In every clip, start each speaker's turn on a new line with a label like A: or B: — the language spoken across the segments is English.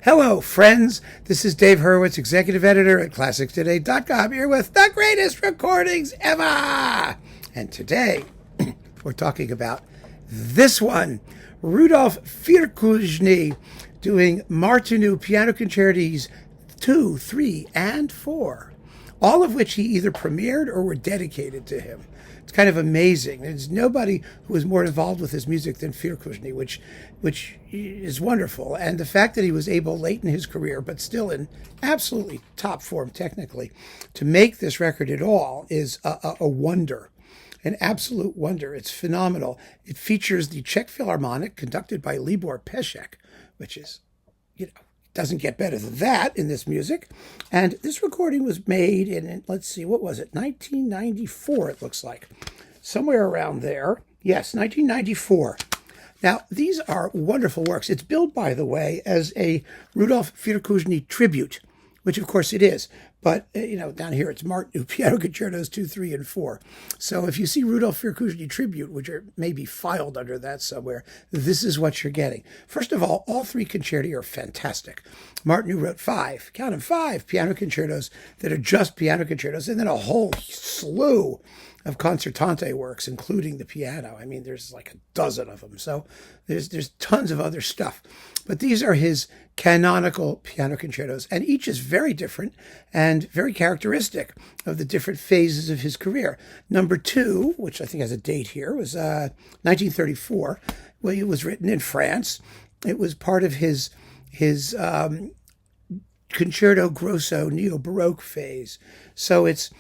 A: Hello, friends. This is Dave Hurwitz, executive editor at ClassicsToday.com, here with the greatest recordings ever. And today, we're talking about this one, Rudolf Firkušný doing Martinu piano concertos 2, 3, and 4, all of which he either premiered or were dedicated to him. It's kind of amazing. There's nobody who was more involved with his music than Firkušný, which is wonderful. And the fact that he was able late in his career, but still in absolutely top form technically, to make this record at all is a wonder, an absolute wonder. It's phenomenal. It features the Czech Philharmonic conducted by Libor Pešek, which is, doesn't get better than that in this music. And this recording was made in, let's see, what was it? 1994, it looks like. Somewhere around there. Yes, 1994. Now, these are wonderful works. It's billed, by the way, as a Rudolf Firkušný tribute, which of course it is. But, down here it's Martinu Piano Concertos 2, 3, and 4. So if you see Rudolf Firkušný tribute, which are maybe filed under that somewhere, this is what you're getting. First of all three concerti are fantastic. Martinu wrote 5, count them, 5 piano concertos that are just piano concertos, and then a whole slew of concertante works, including the piano. I mean, there's like a dozen of them. So there's tons of other stuff. But these are his canonical piano concertos, and each is very different and very characteristic of the different phases of his career. Number 2, which I think has a date here, was 1934. Well, it was written in France. It was part of his concerto grosso neo-baroque phase. So it's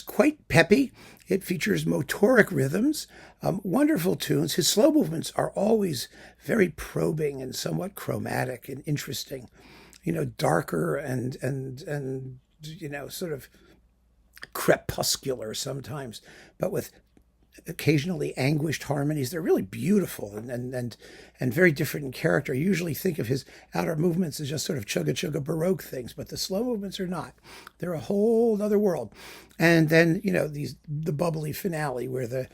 A: quite peppy. It features motoric rhythms, wonderful tunes. His slow movements are always very probing and somewhat chromatic and interesting, darker and sort of crepuscular sometimes, but with occasionally anguished harmonies. They're really beautiful and very different in character. I usually think of his outer movements as just sort of chugga-chugga Baroque things, but the slow movements are not. They're a whole other world. And then, the bubbly finale where the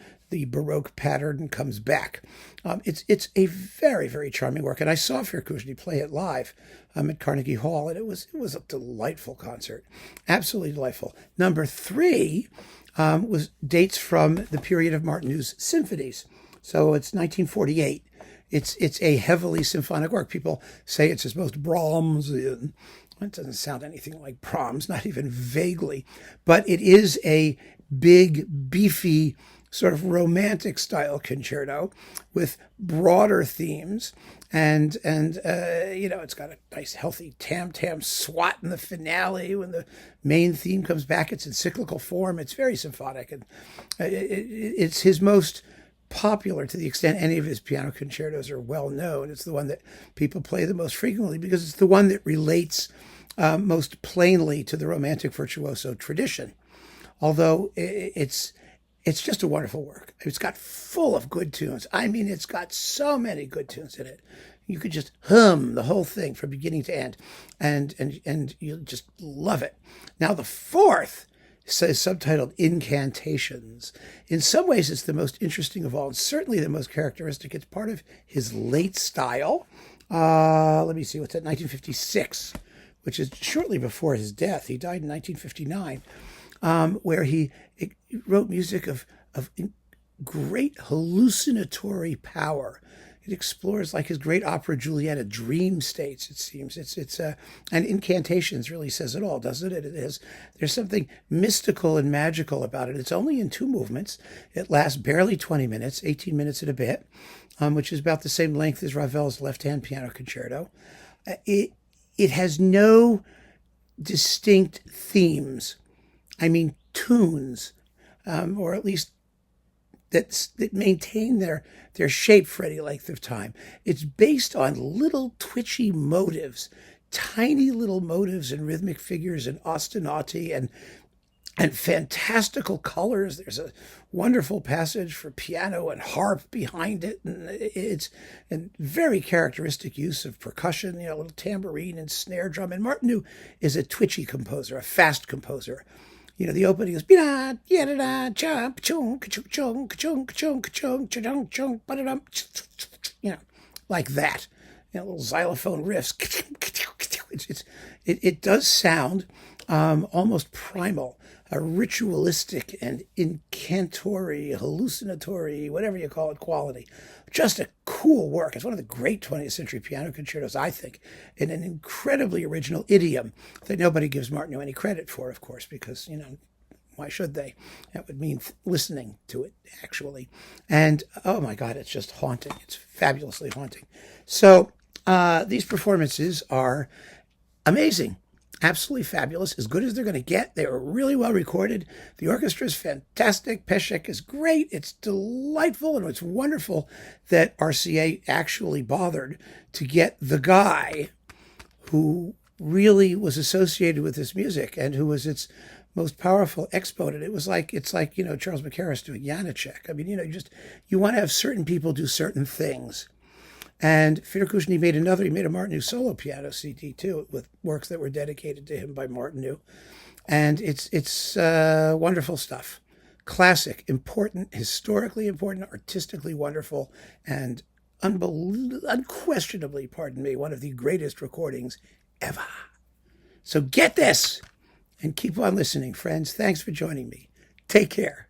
A: Baroque pattern comes back. It's a very, very charming work. And I saw Firkušný play it live at Carnegie Hall, and it was a delightful concert. Absolutely delightful. Number 3 was dates from the period of Martinu's symphonies. So it's 1948. It's a heavily symphonic work. People say it's his most Brahmsian. It doesn't sound anything like Brahms, not even vaguely. But it is a big, beefy, sort of romantic style concerto with broader themes. And it's got a nice healthy tam-tam swat in the finale. When the main theme comes back, it's in cyclical form. It's very symphonic. And it's his most popular, to the extent any of his piano concertos are well known. It's the one that people play the most frequently because it's the one that relates most plainly to the romantic virtuoso tradition. Although it's just a wonderful work. It's got full of good tunes. I mean, it's got so many good tunes in it. You could just hum the whole thing from beginning to end, and you'll just love it. Now, the 4th is subtitled Incantations. In some ways, it's the most interesting of all, and certainly the most characteristic. It's part of his late style. Let me see, what's that? 1956, which is shortly before his death. He died in 1959. Where he wrote music of great hallucinatory power. It explores, like his great opera Julieta, dream states, it seems. And Incantations really says it all, doesn't it? There's something mystical and magical about it. It's only in 2 movements. It lasts barely 20 minutes, 18 minutes and a bit, which is about the same length as Ravel's left-hand piano concerto. It has no distinct themes. I mean, tunes, or at least that maintain their shape for any length of time. It's based on little twitchy motives, tiny little motives and rhythmic figures and ostinati and fantastical colors. There's a wonderful passage for piano and harp behind it, and it's a very characteristic use of percussion, a little tambourine and snare drum. And Martinu is a twitchy composer, a fast composer. The opening is like that. Little xylophone riffs. It does sound almost primal, a ritualistic and incantory, hallucinatory, whatever you call it, quality. Just a cool work. It's one of the great 20th century piano concertos, I think, in an incredibly original idiom that nobody gives Martinu any credit for, of course, because, why should they? That would mean listening to it, actually. And, oh my God, it's just haunting. It's fabulously haunting. So these performances are amazing. Absolutely fabulous, as good as they're going to get. They were really well recorded. The orchestra is fantastic. Pešek is great. It's delightful, and it's wonderful that RCA actually bothered to get the guy who really was associated with this music and who was its most powerful exponent. It's like Charles Mackerras doing Janáček. I mean, you want to have certain people do certain things. And Firkušný made a Martinu solo piano CD too, with works that were dedicated to him by Martinu. And it's wonderful stuff. Classic, important, historically important, artistically wonderful, and unquestionably, one of the greatest recordings ever. So get this and keep on listening, friends. Thanks for joining me. Take care.